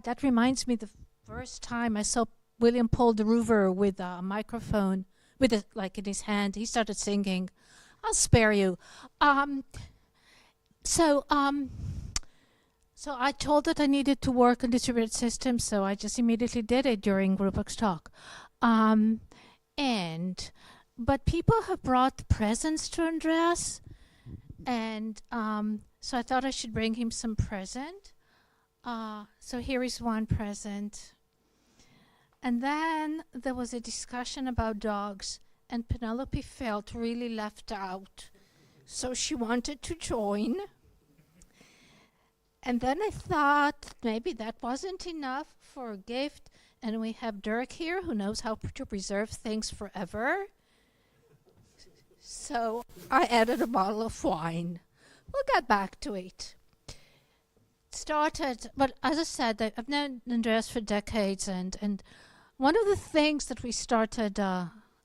that reminds me the first time I saw William Paul de Roover with a microphone, with it like in his hand. He started singing. I'll spare you. So I told that I needed to work on distributed systems, so I just immediately did it during Rupak's talk. But people have brought presents to Andreas, and so I thought I should bring him some present. So here is one present. And then there was a discussion about dogs, and Penelope felt really left out. So she wanted to join. And then I thought maybe that wasn't enough for a gift. And we have Dirk here who knows how to preserve things forever. So I added a bottle of wine. We'll get back to it. But as I said, I've known Andreas for decades, and one of the things that we started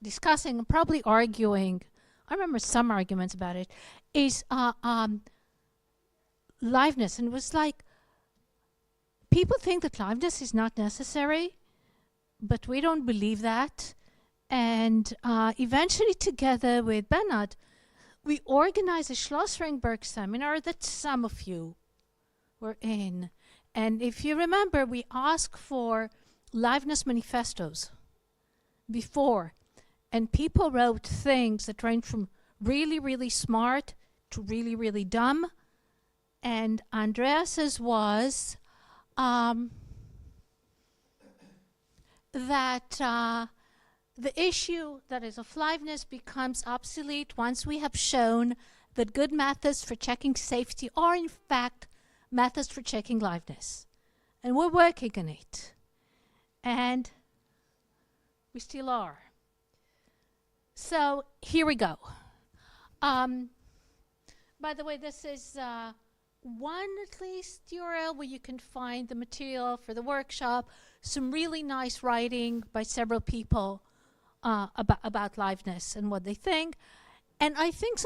discussing and probably arguing, I remember some arguments about it, is liveness. And it was like, people think that liveness is not necessary, but we don't believe that. And eventually, together with Bernard, we organized a Schloss Ringberg seminar that some of you were in. And if you remember, we asked for liveness manifestos before. And people wrote things that ranged from really, really smart to really, really dumb. And Andreas's was that the issue that is of liveness becomes obsolete once we have shown that good methods for checking safety are in fact methods for checking liveness. And we're working on it. And we still are. So here we go. By the way, this is one at least URL where you can find the material for the workshop, some really nice writing by several people about liveness and what they think. And I think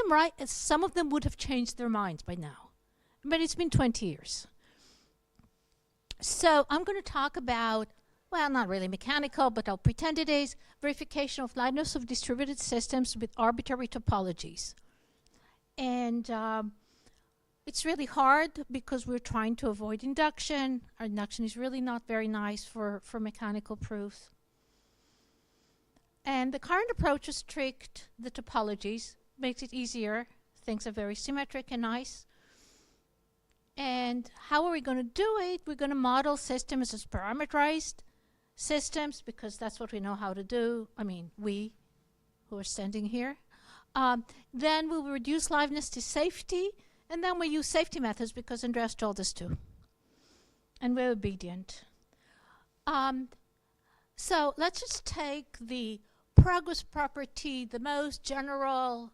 some of them would have changed their minds by now. But it's been 20 years. So I'm going to talk about, well, not really mechanical, but I'll pretend it is, verification of liveness of distributed systems with arbitrary topologies. And it's really hard because we're trying to avoid induction. Our induction is really not very nice for mechanical proofs. And the current approach is strict the topologies, makes it easier. Things are very symmetric and nice. And how are we going to do it? We're going to model systems as parameterized systems because that's what we know how to do. I mean, we who are standing here. Then we'll reduce liveness to safety. And then we use safety methods because Andreas told us to. And we're obedient. So let's just take the progress property, the most general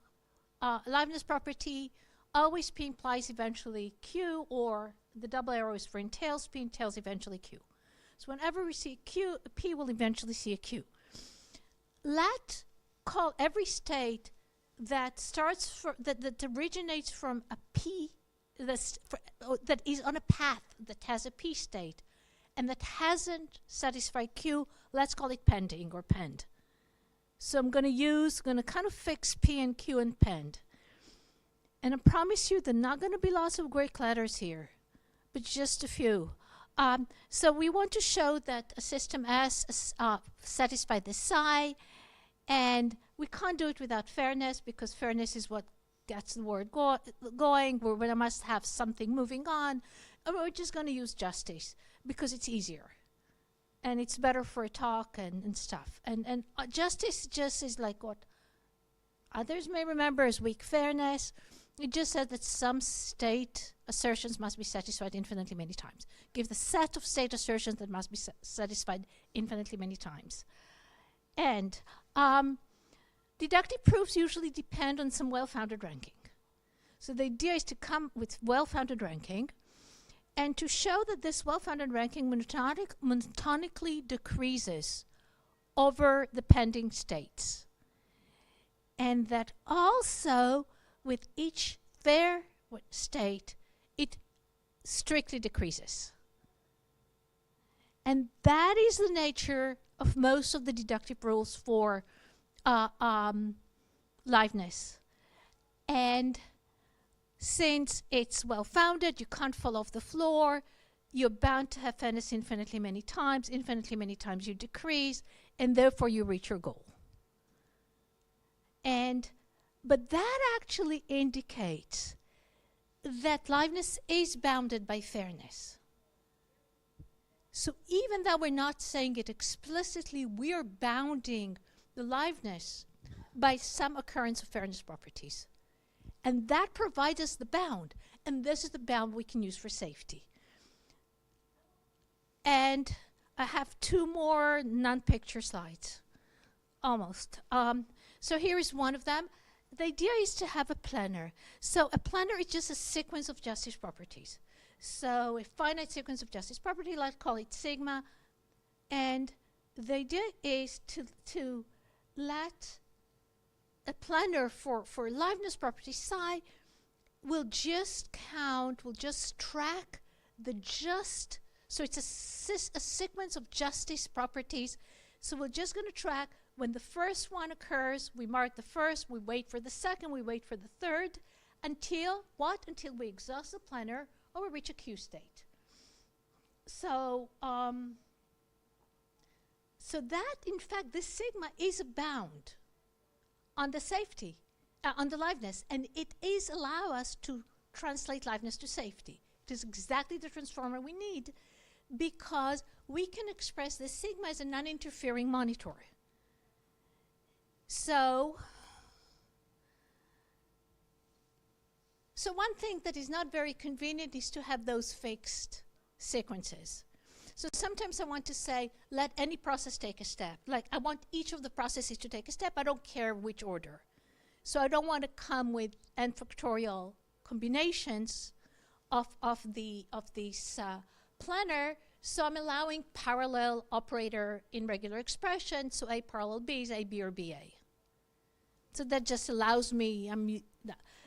liveness property. Always P implies eventually Q, or the double arrow is for entails. P entails eventually Q. So whenever we see Q, P will eventually see a Q. Let's call every state that starts that originates from a P that is on a path that has a P state and that hasn't satisfied Q, let's call it pending or pend. So I'm going to kind of fix P and Q and pend. And I promise you there are not going to be lots of Greek letters here, but just a few. So we want to show that a system S satisfies the psi, and we can't do it without fairness because fairness is what gets the word going. We must have something moving on. And we're just going to use justice because it's easier. And it's better for a talk and stuff. And justice just is like what others may remember as weak fairness. It just said that some state assertions must be satisfied infinitely many times. Give the set of state assertions that must be satisfied infinitely many times. And deductive proofs usually depend on some well-founded ranking. So the idea is to come with well-founded ranking and to show that this well-founded ranking monotonically decreases over the pending states. And that also with each fair state, it strictly decreases. And that is the nature of most of the deductive rules for liveness. And since it's well-founded, you can't fall off the floor, you're bound to have fairness infinitely many times you decrease, and therefore you reach your goal. But that actually indicates that liveness is bounded by fairness. So even though we're not saying it explicitly, we're bounding the liveness by some occurrence of fairness properties. And that provides us the bound. And this is the bound we can use for safety. And I have 2 more non-picture slides. Almost. So here is one of them. The idea is to have a planar. So a planar is just a sequence of justice properties. So a finite sequence of justice property, let's call it sigma. And the idea is to let a planar for liveness property psi will just count, will just track the just. So it's a sequence of justice properties. So we're just going to track when the first one occurs, we mark the first, we wait for the second, we wait for the third, until what? Until we exhaust the planar or we reach a Q state. So, so that, in fact, this sigma is a bound on the safety, on the liveness, and it is allow us to translate liveness to safety. It is exactly the transformer we need because we can express this sigma as a non-interfering monitor. So one thing that is not very convenient is to have those fixed sequences. So sometimes I want to say, let any process take a step. Like I want each of the processes to take a step. I don't care which order. So I don't want to come with n factorial combinations of these planar. So I'm allowing parallel operator in regular expression. So A parallel B is A, B, or B, A. So that just allows me, and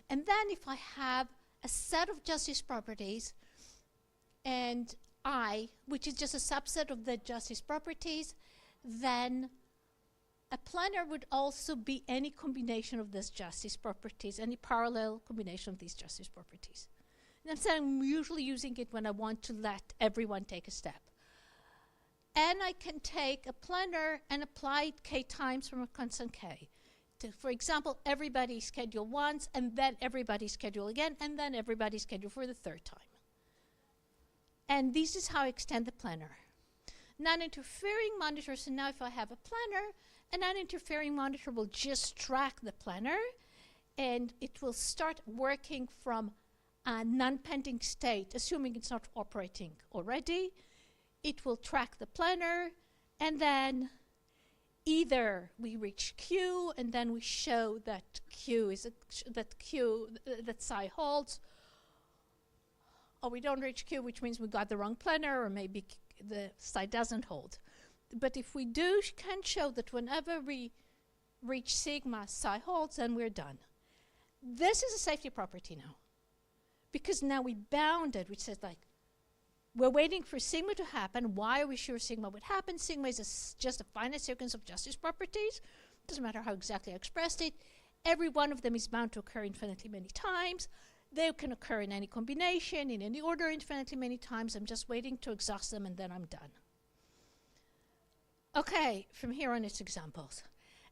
then if I have a set of justice properties and I, which is just a subset of the justice properties, then a planar would also be any combination of these justice properties, any parallel combination of these justice properties. And I'm saying I'm usually using it when I want to let everyone take a step. And I can take a planar and apply it k times from a constant k. For example, everybody schedule once, and then everybody schedule again, and then everybody schedule for the 3rd time. And this is how I extend the planar. Non-interfering monitor, so now if I have a planar, a non-interfering monitor will just track the planar, and it will start working from a non-pending state, assuming it's not operating already. It will track the planar, and then either we reach Q, and then we show that Q is that psi holds, or we don't reach Q, which means we got the wrong planar, or maybe the psi doesn't hold. But if we can show that whenever we reach sigma, psi holds, then we're done. This is a safety property now, because now we bound it, which says like, we're waiting for sigma to happen. Why are we sure sigma would happen? Sigma is just a finite sequence of justice properties. Doesn't matter how exactly I expressed it. Every one of them is bound to occur infinitely many times. They can occur in any combination, in any order infinitely many times. I'm just waiting to exhaust them, and then I'm done. Okay, from here on it's examples.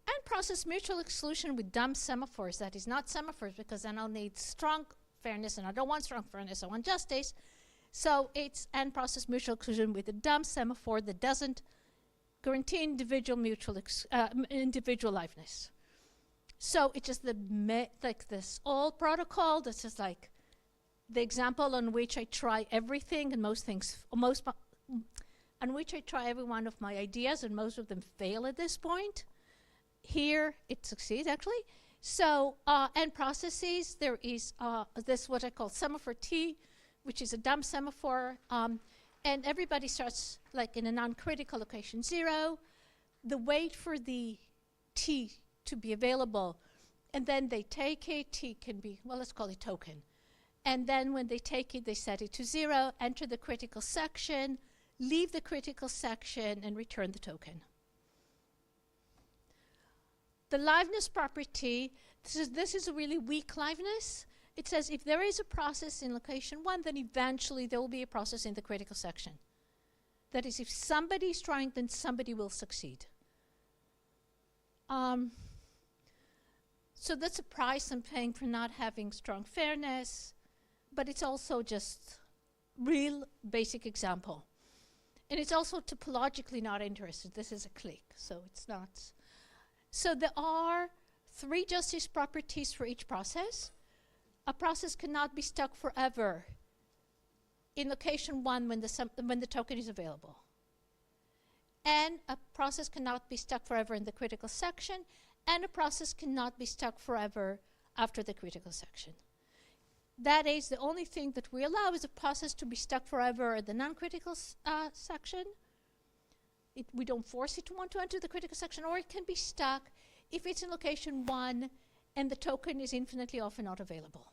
And process mutual exclusion with dumb semaphores. That is not semaphores, because then I'll need strong fairness, and I don't want strong fairness, I want justice. So it's n process mutual exclusion with a dumb semaphore that doesn't guarantee individual individual liveness. So it's just like this old protocol that's just like the example on which I try everything and on which I try every one of my ideas, and most of them fail at this point. Here it succeeds actually. So n processes, there is this what I call semaphore T, which is a dumb semaphore, and everybody starts like in a non-critical location 0. The wait for the T to be available, and then they take it. T can be, well, let's call it token. And then when they take it, they set it to 0, enter the critical section, leave the critical section, and return the token. The liveness property, this is a really weak liveness. It says if there is a process in location 1, then eventually there will be a process in the critical section. That is, if somebody is trying, then somebody will succeed. So that's a price I'm paying for not having strong fairness, but it's also just real basic example. And it's also topologically not interested. This is a click, so it's not. So there are 3 justice properties for each process. A process cannot be stuck forever in location 1 when the token is available. And a process cannot be stuck forever in the critical section, and a process cannot be stuck forever after the critical section. That is, the only thing that we allow is a process to be stuck forever in the non-critical section. We don't force it to want to enter the critical section, or it can be stuck if it's in location 1 and the token is infinitely often not available.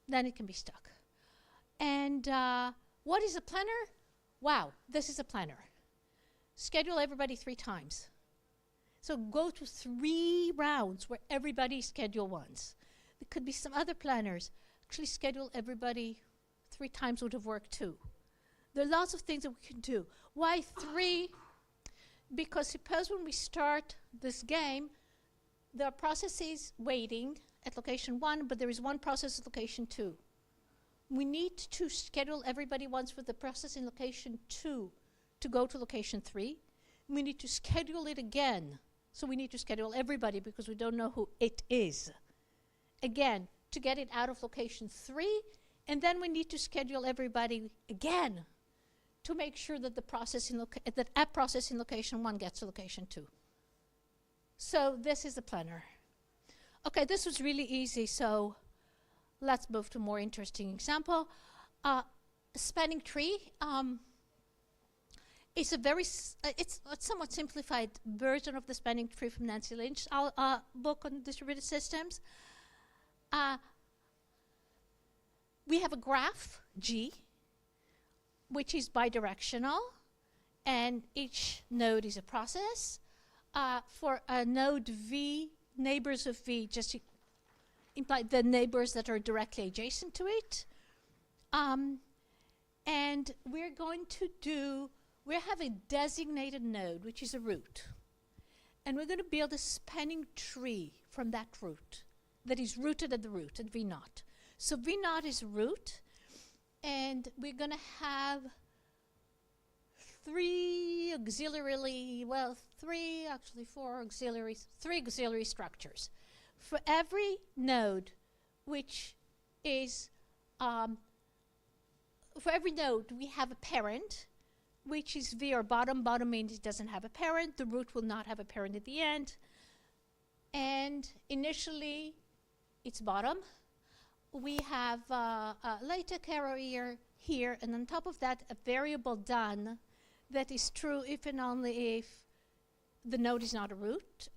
Then it can be stuck. And what is a planner? Wow, this is a planner. Schedule everybody 3 times. So go to 3 rounds where everybody schedule once. There could be some other planners. Actually schedule everybody 3 times would have worked too. There are lots of things that we can do. Why 3? Because suppose when we start this game, there are processes waiting at location 1, but there is one process at location 2. We need to schedule everybody once for the process in location 2 to go to location 3. We need to schedule it again. So we need to schedule everybody because we don't know who it is. Again, to get it out of location 3, and then we need to schedule everybody again to make sure that the process in that app process in location 1 gets to location 2. So this is the planner. Okay, this was really easy, so let's move to a more interesting example. A spanning tree is a very, it's a somewhat simplified version of the spanning tree from Nancy Lynch's book on distributed systems. We have a graph, G, which is bidirectional, and each node is a process. For a node V, neighbors of V just imply the neighbors that are directly adjacent to it. And we're going to we have a designated node, which is a root. And we're going to build a spanning tree from that root that is rooted at the root, at V naught. So V naught is a root, and we're going to have 3 auxiliary structures. For every node, which is, for every node, we have a parent, which is V or bottom. Bottom means it doesn't have a parent. The root will not have a parent at the end. And initially, it's bottom. We have a latex arrow here, and on top of that, a variable done that is true if and only if the node is not a root.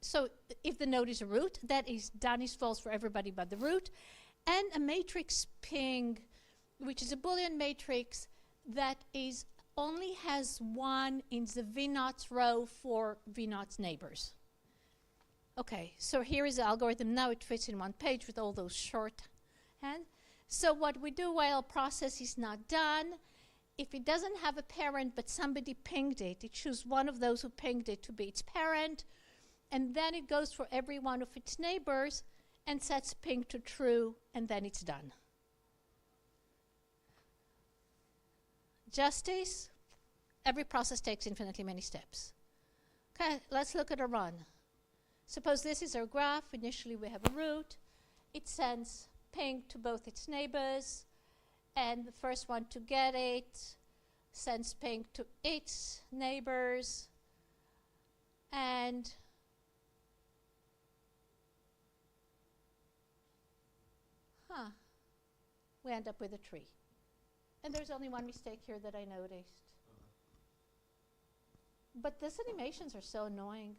So if the node is a root, that is done is false for everybody but the root. And a matrix ping, which is a Boolean matrix that is only has 1 in the V naught row for V naught's neighbors. Okay, so here is the algorithm. Now it fits in 1 page with all those shorthand. So what we do while a process is not done, if it doesn't have a parent but somebody pinged it, it chooses one of those who pinged it to be its parent, and then it goes for every one of its neighbors and sets ping to true, and then it's done. Justice, every process takes infinitely many steps. Okay, let's look at a run. Suppose this is our graph. Initially we have a root. It sends ping to both its neighbors, and the first one to get it sends ping to its neighbors, and we end up with a tree. And there's only one mistake here that I noticed. But these animations are so annoying,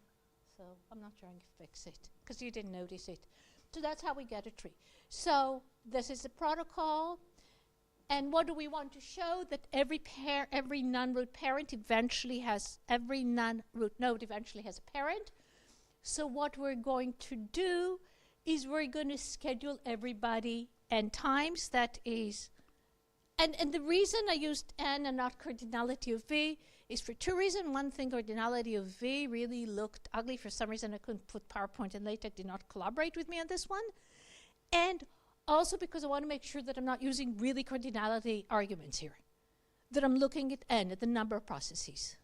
so I'm not trying to fix it, because you didn't notice it. So that's how we get a tree. So this is the protocol, And what do we want to show? That every non-root parent eventually has, every non-root node eventually has a parent. So what we're going to do is we're going to schedule everybody n times. That is, and the reason I used n and not cardinality of v is for two reasons. One thing, cardinality of v really looked ugly. For some reason I couldn't put PowerPoint, and LaTeX did not collaborate with me on this one. And also because I want to make sure that I'm not using really cardinality arguments here, that I'm looking at n, at the number of processes.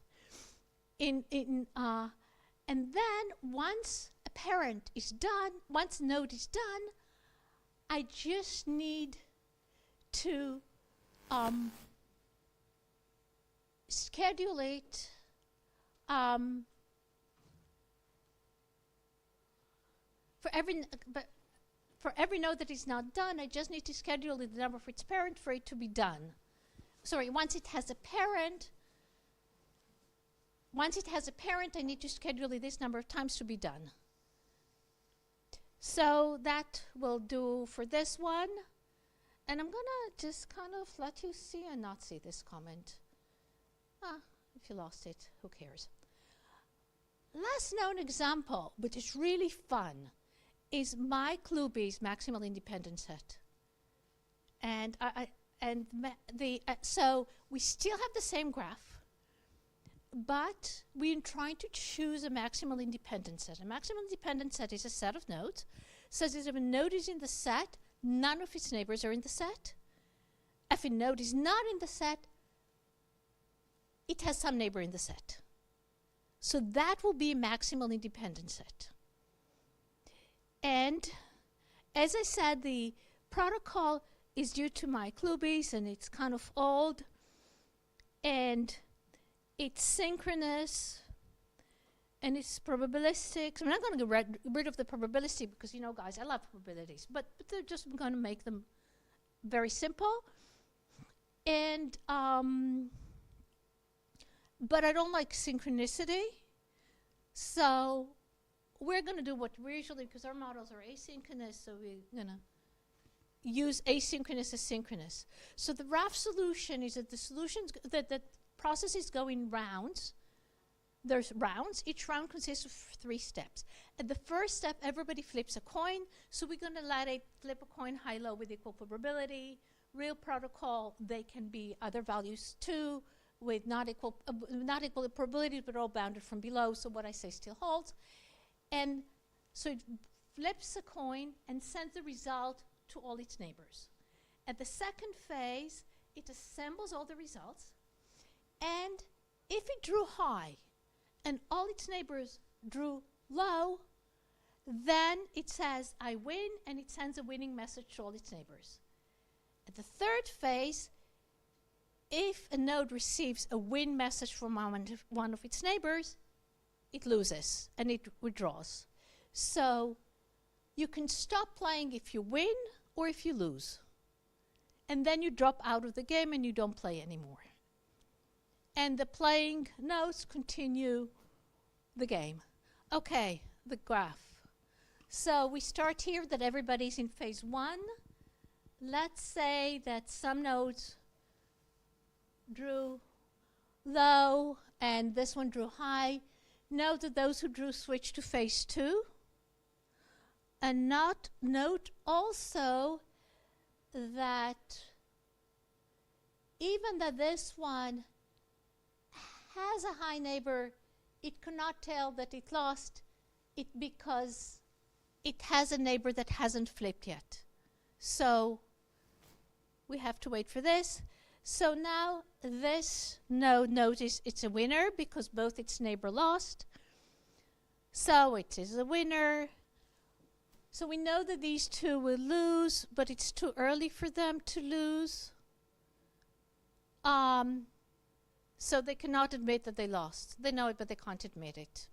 And then once a parent is done, once a node is done, I just need to schedule it for every node that is not done. I just need to schedule the number of its parent for it to be done. Sorry, once it has a parent, I need to schedule it this number of times to be done. So that will do for this one. And I'm gonna just kind of let you see and not see this comment. If you lost it, who cares? Last known example, which is really fun, is my Klube's maximal independent set. And so we still have the same graph, but we're trying to choose a maximal independent set. A maximal independent set is a set of nodes. So if a node is in the set, none of its neighbors are in the set. If a node is not in the set, it has some neighbor in the set. So that will be a maximal independent set. And as I said, the protocol is due to my Klube's, and it's kind of old, and it's synchronous, and it's probabilistic. So I'm not going to get rid of the probabilistic because, you know, guys, I love probabilities, but they're just going to make them very simple. And but I don't like synchronicity, so we're going to do what we usually, because our models are asynchronous, so we're going to use asynchronous as synchronous. So the rough solution is that the solutions, that the processes go in rounds. There's rounds. Each round consists of 3 steps. At the first step, everybody flips a coin. So we're going to let it flip a coin high-low with equal probability. Real protocol, they can be other values too, with not equal probabilities, but all bounded from below. So what I say still holds. And so it flips a coin and sends the result to all its neighbors. At the second phase, it assembles all the results. And if it drew high and all its neighbors drew low, then it says, I win, and it sends a winning message to all its neighbors. At the third phase, if a node receives a win message from one of its neighbors, it loses and it withdraws. So you can stop playing if you win or if you lose. And then you drop out of the game and you don't play anymore. And the playing nodes continue the game. Okay, the graph. So we start here that everybody's in phase 1. Let's say that some nodes drew low and this one drew high. Note that those who drew switch to phase 2. And note also that even that this one has a high neighbor, it cannot tell that it lost it because it has a neighbor that hasn't flipped yet. So we have to wait for this. So now this node, notice it's a winner because both its neighbor lost. So it is a winner. So we know that these two will lose, but it's too early for them to lose. So they cannot admit that they lost. They know it, but they can't admit it.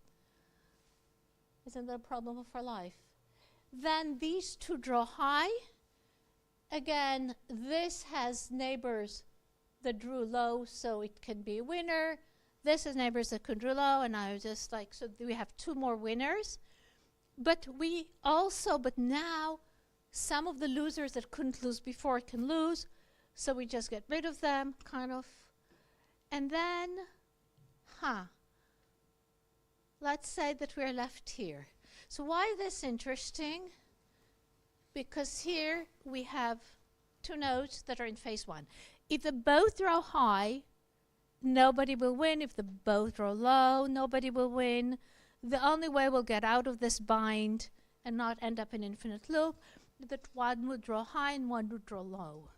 Isn't that a problem of our life? Then these two draw high. Again, this has neighbors that drew low, so it can be a winner. This has neighbors that could draw low, and I was just like, so we have 2 more winners. But we also, but now, some of the losers that couldn't lose before can lose. So we just get rid of them, kind of. And then, let's say that we're left here. So why is this interesting? Because here we have two nodes that are in phase one. If they both draw high, nobody will win. If they both draw low, nobody will win. The only way we'll get out of this bind and not end up in infinite loop is that one would draw high and one would draw low.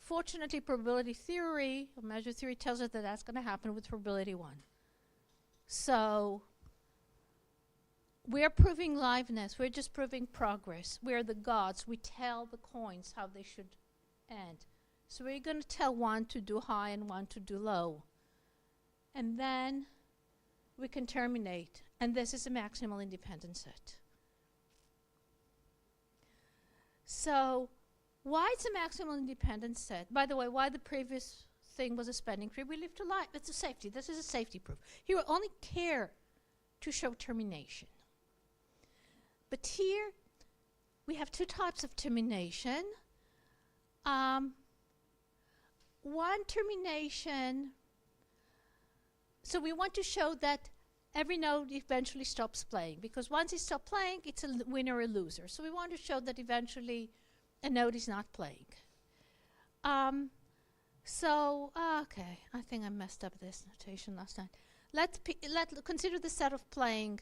Fortunately, probability theory, or measure theory, tells us that that's going to happen with probability 1. So we're proving liveness. We're just proving progress. We're the gods. We tell the coins how they should end. So we're going to tell one to do high and one to do low. And then we can terminate. And this is a maximal independent set. So why it's a maximal independent set? By the way, why the previous thing was a spending tree? We live to life. It's a safety. This is a safety proof. Here we only care to show termination. But here we have two types of termination. One termination, so we want to show that every node eventually stops playing, because once it stops playing, it's a winner or a loser. So we want to show that eventually a node is not playing. Okay, I think I messed up this notation last time. Let's consider the set of playing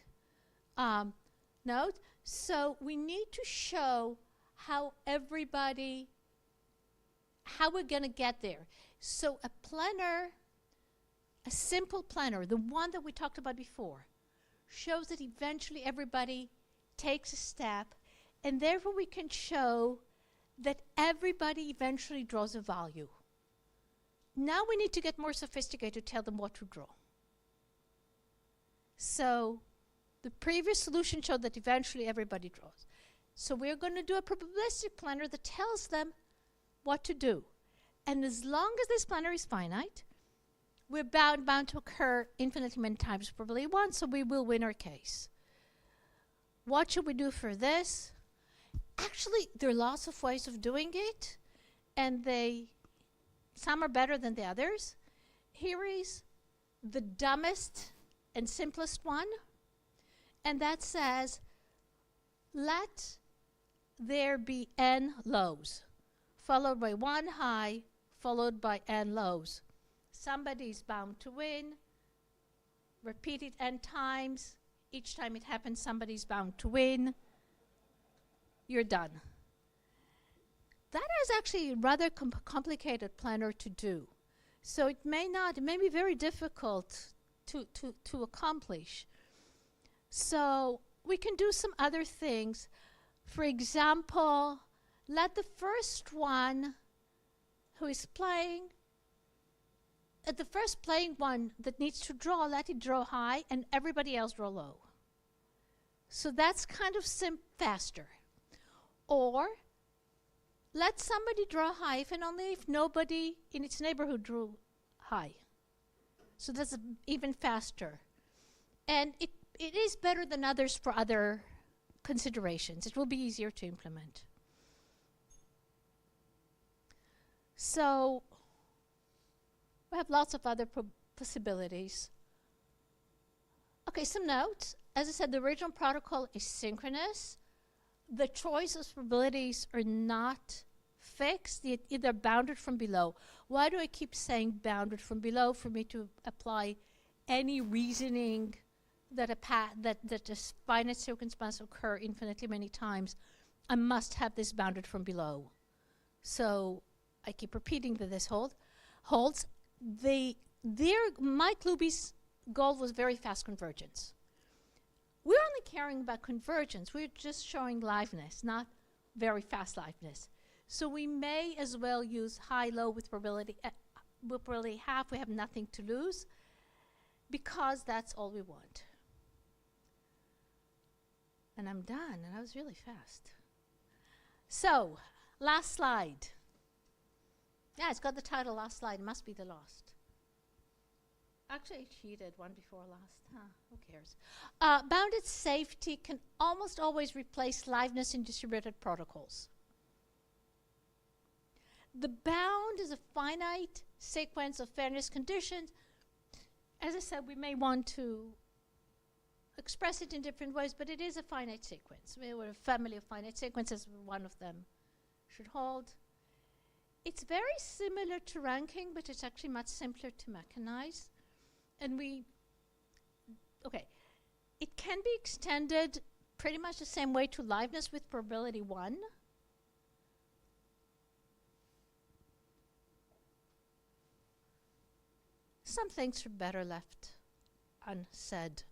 nodes. So we need to show how we're going to get there. So a planar, a simple planar, the one that we talked about before, shows that eventually everybody takes a step, and therefore we can show that everybody eventually draws a value. Now we need to get more sophisticated to tell them what to draw. So the previous solution showed that eventually everybody draws. So we're going to do a probabilistic planar that tells them what to do. And as long as this planar is finite, we're bound to occur infinitely many times probability 1, so we will win our case. What should we do for this? Actually, there are lots of ways of doing it, and some are better than the others. Here is the dumbest and simplest one, and that says, let there be n lows, followed by 1 high, followed by n lows. Somebody is bound to win. Repeat it n times. Each time it happens, somebody is bound to win. You're done. That is actually a rather complicated planar to do. So it may be very difficult to accomplish. So we can do some other things. For example, let the first one who is playing, the first playing one that needs to draw, let it draw high and everybody else draw low. So that's kind of faster. Or let somebody draw high if and only if nobody in its neighborhood drew high. So that's even faster. And it is better than others for other considerations. It will be easier to implement. So we have lots of other possibilities. Okay, some notes. As I said, the original protocol is synchronous. The choice of probabilities are not fixed, either bounded from below. Why do I keep saying bounded from below? For me to apply any reasoning that a finite circumstance occur infinitely many times, I must have this bounded from below. So I keep repeating that this holds. Mike Luby's goal was very fast convergence. We're only caring about convergence. We're just showing liveness, not very fast liveness. So we may as well use high-low with probability half. We have nothing to lose because that's all we want. And I'm done, and I was really fast. So, last slide. Yeah, it's got the title last slide. It must be the last. Actually, I cheated one before last. Who cares? Bounded safety can almost always replace liveness in distributed protocols. The bound is a finite sequence of fairness conditions. As I said, we may want to express it in different ways, but it is a finite sequence. We're a family of finite sequences, one of them should hold. It's very similar to ranking, but it's actually much simpler to mechanize. And it can be extended pretty much the same way to liveness with probability 1. Some things are better left unsaid.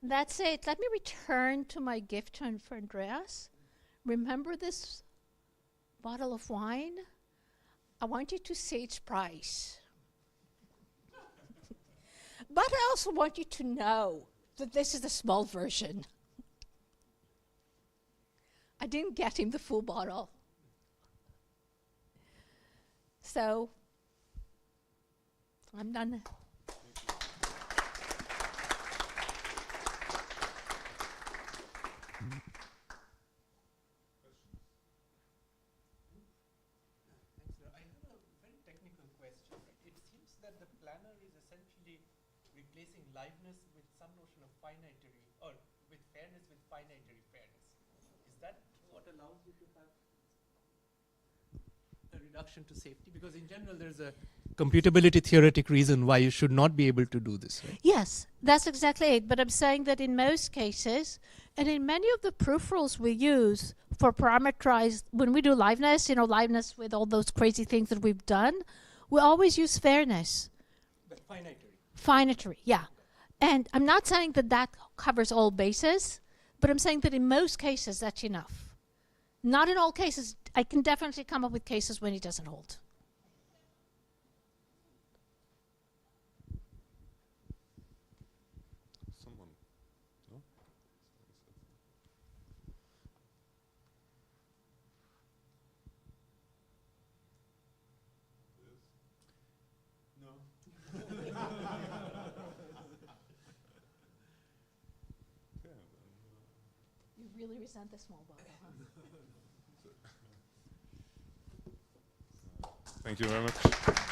That's it. Let me return to my gift for Andreas. Remember this bottle of wine? I want you to say its price. But I also want you to know that this is the small version. I didn't get him the full bottle. So, I'm done. That the planner is essentially replacing liveness with some notion of finitary, or with fairness with finitary fairness. Is that what allows you to have a reduction to safety? Because in general, there's a computability theoretic reason why you should not be able to do this, right? Yes, that's exactly it. But I'm saying that in most cases, and in many of the proof rules we use for parameterized, when we do liveness, liveness with all those crazy things that we've done, we always use fairness. But finitary. Finitary, yeah. And I'm not saying that that covers all bases, but I'm saying that in most cases that's enough. Not in all cases. I can definitely come up with cases when it doesn't hold. Someone, no? You really resent the small bottle, huh? Thank you very much.